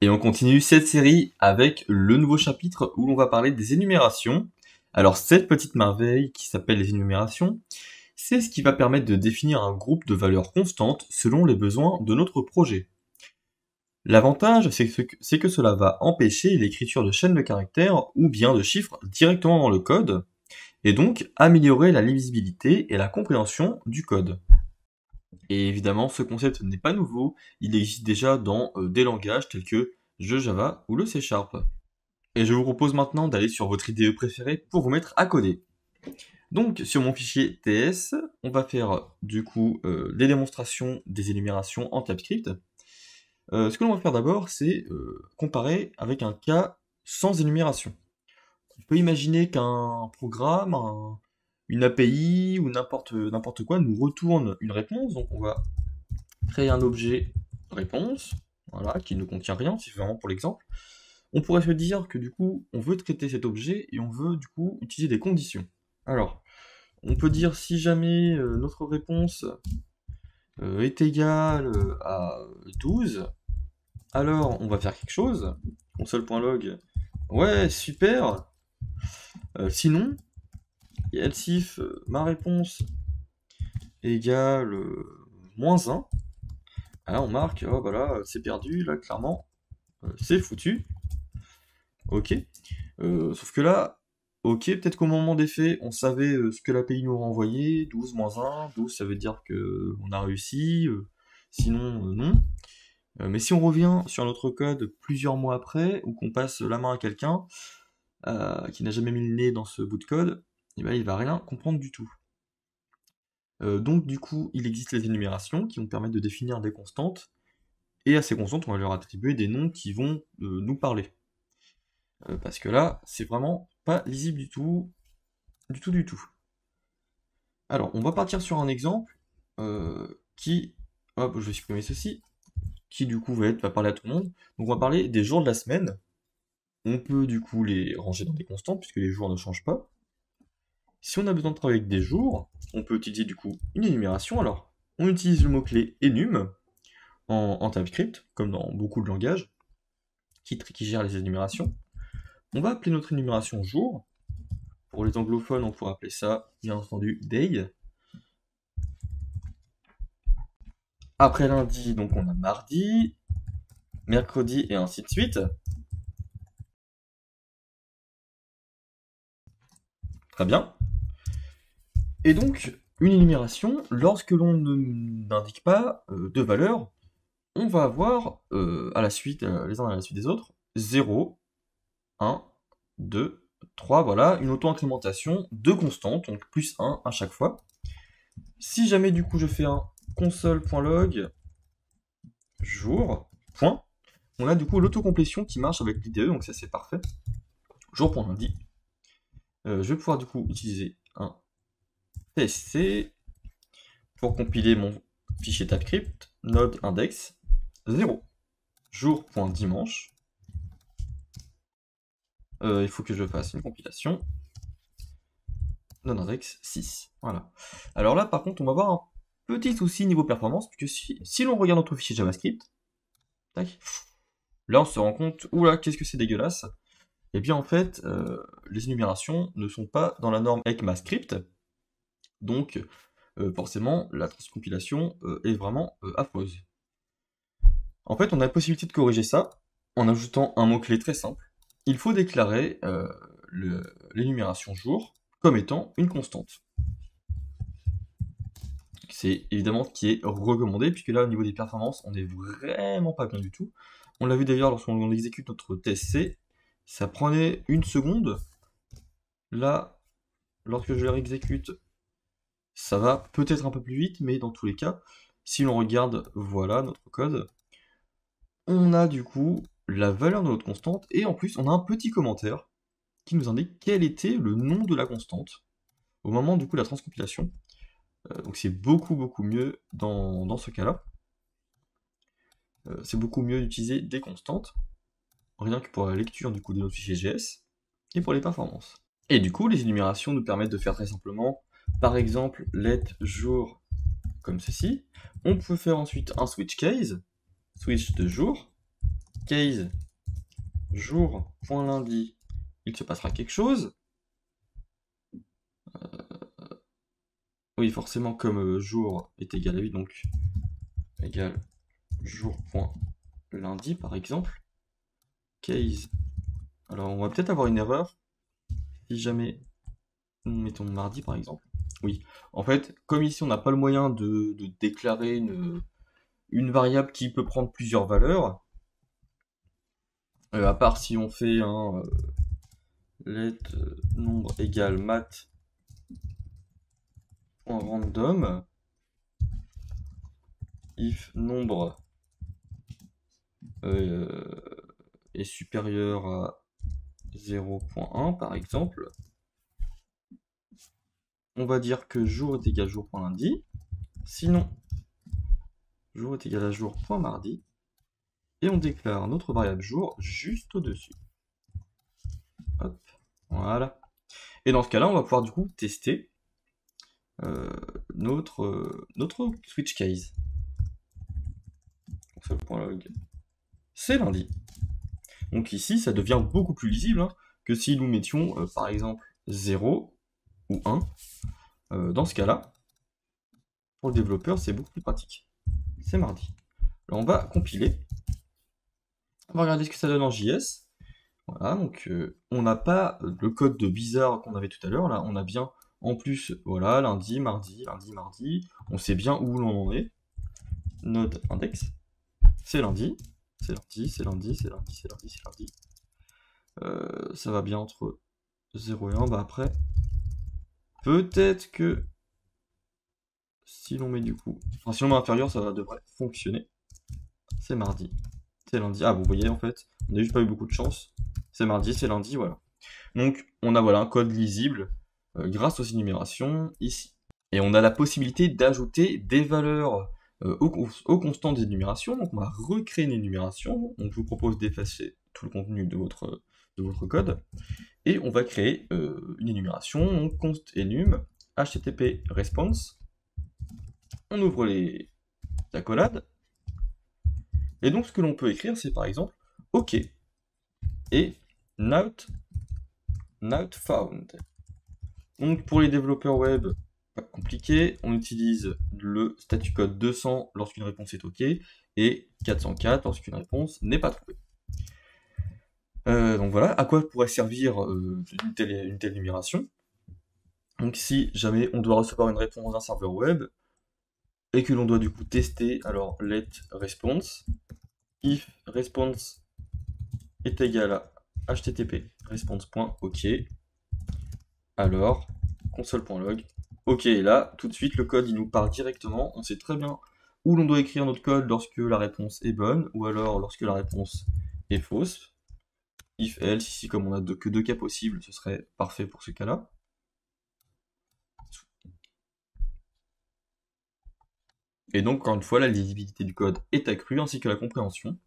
Et on continue cette série avec le nouveau chapitre où l'on va parler des énumérations. Alors cette petite merveille qui s'appelle les énumérations, c'est ce qui va permettre de définir un groupe de valeurs constantes selon les besoins de notre projet. L'avantage, c'est que cela va empêcher l'écriture de chaînes de caractères ou bien de chiffres directement dans le code, et donc améliorer la lisibilité et la compréhension du code. Et évidemment, ce concept n'est pas nouveau, il existe déjà dans des langages tels que le Java ou le C#. Et je vous propose maintenant d'aller sur votre IDE préférée pour vous mettre à coder. Donc sur mon fichier TS, on va faire du coup des démonstrations des énumérations en TypeScript. Ce que l'on va faire d'abord, c'est comparer avec un cas sans énumération. On peut imaginer qu'un programme, une API ou n'importe quoi nous retourne une réponse, donc on va créer un objet réponse, voilà, qui ne contient rien, c'est vraiment pour l'exemple. On pourrait se dire que du coup, on veut traiter cet objet et on veut du coup utiliser des conditions. Alors, on peut dire si jamais notre réponse est égale à 12, alors on va faire quelque chose. Console.log, ouais, super. Sinon, else if ma réponse égale moins 1, alors on marque, oh bah là, c'est perdu, là clairement, c'est foutu. Ok. Sauf que là, ok, peut-être qu'au moment des faits, on savait ce que l'API nous renvoyait, 12 moins 1, 12 ça veut dire que on a réussi, sinon non. Mais si on revient sur notre code plusieurs mois après, ou qu'on passe la main à quelqu'un qui n'a jamais mis le nez dans ce bout de code, eh ben, il va rien comprendre du tout. Donc du coup, il existe les énumérations qui vont permettre de définir des constantes, et à ces constantes, on va leur attribuer des noms qui vont nous parler. Parce que là, c'est vraiment pas lisible du tout, du tout. Alors, on va partir sur un exemple qui, hop, je vais supprimer ceci, qui du coup va parler à tout le monde. Donc on va parler des jours de la semaine. On peut du coup les ranger dans des constantes puisque les jours ne changent pas. Si on a besoin de travailler avec des jours, on peut utiliser du coup une énumération. Alors, on utilise le mot-clé enum en TypeScript, comme dans beaucoup de langages qui gèrent les énumérations. On va appeler notre énumération jour. Pour les anglophones, on pourrait appeler ça, bien entendu, day. Après lundi, donc on a mardi, mercredi et ainsi de suite. Très bien. Et donc, une énumération, lorsque l'on n'indique pas de valeur, on va avoir à la suite, les uns à la suite des autres, 0, 1, 2, 3, voilà, une auto-incrémentation de constantes, donc plus 1 à chaque fois. Si jamais du coup je fais un console.log jour, point, on a du coup l'autocomplétion qui marche avec l'IDE, donc ça c'est parfait. Jour.lundi. Je vais pouvoir du coup utiliser un TSC pour compiler mon fichier TypeScript, node index 0, jour.dimanche. Il faut que je fasse une compilation. Node index 6. Voilà. Alors là, par contre, on va avoir un petit souci niveau performance, puisque si l'on regarde notre fichier JavaScript, tac, là on se rend compte, oula, qu'est-ce que c'est dégueulasse. Et bien en fait, les énumérations ne sont pas dans la norme ECMAScript, donc forcément la transcompilation est vraiment affreuse. En fait, on a la possibilité de corriger ça en ajoutant un mot-clé très simple. Il faut déclarer l'énumération jour comme étant une constante. C'est évidemment ce qui est recommandé, puisque là, au niveau des performances, on n'est vraiment pas bien du tout. On l'a vu d'ailleurs lorsqu'on exécute notre TSC, ça prenait une seconde. Là, lorsque je le réexécute, ça va peut-être un peu plus vite, mais dans tous les cas, si l'on regarde, voilà notre code, on a du coup la valeur de notre constante, et en plus, on a un petit commentaire qui nous indique quel était le nom de la constante au moment du coup de la transcompilation. Donc c'est beaucoup mieux dans ce cas-là. C'est beaucoup mieux d'utiliser des constantes, rien que pour la lecture du coup de notre fichier JS, et pour les performances. Et du coup, les énumérations nous permettent de faire très simplement, par exemple, let jour comme ceci. On peut faire ensuite un switch case, switch de jour, case jour.lundi, il se passera quelque chose. Oui, forcément, comme jour est égal à 8, donc égal jour.lundi, par exemple. Case. Alors, on va peut-être avoir une erreur. Si jamais, mettons mardi, par exemple. Oui, en fait, comme ici, on n'a pas le moyen de déclarer une variable qui peut prendre plusieurs valeurs, à part si on fait un let nombre égale mat.random, if nombre est supérieur à 0.1 par exemple, on va dire que jour est égal à jour.lundi, sinon jour est égal à jour.mardi, et on déclare notre variable jour juste au-dessus. Hop, voilà. Et dans ce cas-là, on va pouvoir du coup tester notre switch case. Console.log, c'est lundi. Donc ici, ça devient beaucoup plus lisible hein, que si nous mettions par exemple 0 ou 1. Dans ce cas-là, pour le développeur, c'est beaucoup plus pratique. C'est mardi. Alors on va compiler. On va regarder ce que ça donne en JS. Voilà, donc on n'a pas le code de bizarre qu'on avait tout à l'heure. Là, on a bien en plus, voilà, lundi, mardi, lundi, mardi. On sait bien où l'on en est. Node index, c'est lundi, c'est lundi, c'est lundi, c'est lundi, c'est lundi, c'est lundi. Ça va bien entre 0 et 1. Bah après, peut-être que si l'on met du coup, enfin si l'on met inférieur, ça devrait fonctionner. C'est mardi, c'est lundi. Ah, vous voyez en fait, on n'a juste pas eu beaucoup de chance. C'est mardi, c'est lundi, voilà. Donc on a voilà un code lisible grâce aux énumérations ici. Et on a la possibilité d'ajouter des valeurs aux constantes d'énumération. Donc on va recréer une énumération. Donc je vous propose d'effacer tout le contenu de votre code. Et on va créer une énumération, donc const enum, http response. On ouvre les accolades. Et donc ce que l'on peut écrire, c'est par exemple OK et not found. Donc pour les développeurs web, pas compliqué, on utilise le statut code 200 lorsqu'une réponse est OK et 404 lorsqu'une réponse n'est pas trouvée. Donc voilà, à quoi pourrait servir une telle énumération. Donc si jamais on doit recevoir une réponse d'un serveur web et que l'on doit du coup tester, alors let response, if response est égal à http response.ok, alors console.log, ok, et là tout de suite le code il nous part directement, on sait très bien où l'on doit écrire notre code lorsque la réponse est bonne ou alors lorsque la réponse est fausse. If else, ici comme on a que deux cas possibles, ce serait parfait pour ce cas-là. Et donc encore une fois, la lisibilité du code est accrue ainsi que la compréhension.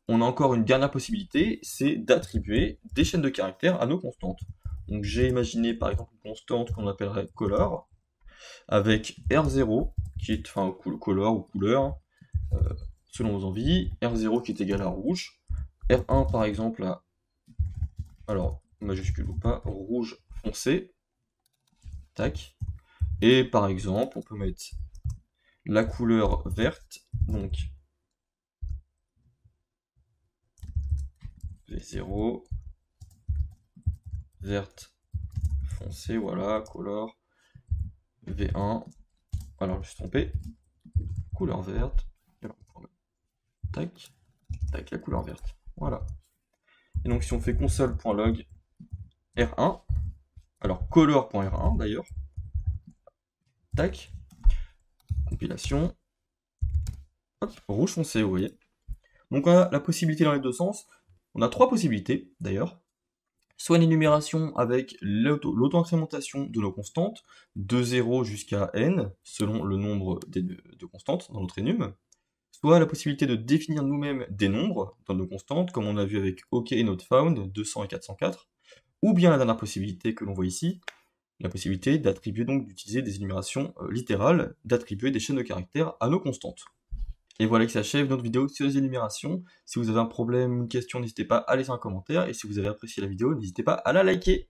On a encore une dernière possibilité, c'est d'attribuer des chaînes de caractères à nos constantes. Donc j'ai imaginé par exemple une constante qu'on appellerait color, avec R0, qui est, enfin color ou couleur, selon vos envies, R0 qui est égal à rouge, R1 par exemple à, alors majuscule ou pas, rouge foncé, tac, et par exemple on peut mettre la couleur verte, donc V0, verte foncé, voilà, color, V1, alors je me suis trompé, couleur verte, tac, tac, la couleur verte, voilà. Et donc si on fait console.log R1, alors color.R1 d'ailleurs, tac, compilation, hop, rouge foncé, vous voyez. Donc on a la possibilité dans les deux sens, on a trois possibilités d'ailleurs, soit une énumération avec l'auto-incrémentation de nos constantes, de 0 jusqu'à n, selon le nombre de constantes dans notre enum, soit la possibilité de définir nous-mêmes des nombres dans nos constantes, comme on a vu avec OK et not found, 200 et 404, ou bien la dernière possibilité que l'on voit ici, la possibilité d'attribuer donc d'utiliser des énumérations littérales, d'attribuer des chaînes de caractères à nos constantes. Et voilà qui s'achève notre vidéo sur les énumérations. Si vous avez un problème, une question, n'hésitez pas à laisser un commentaire. Et si vous avez apprécié la vidéo, n'hésitez pas à la liker.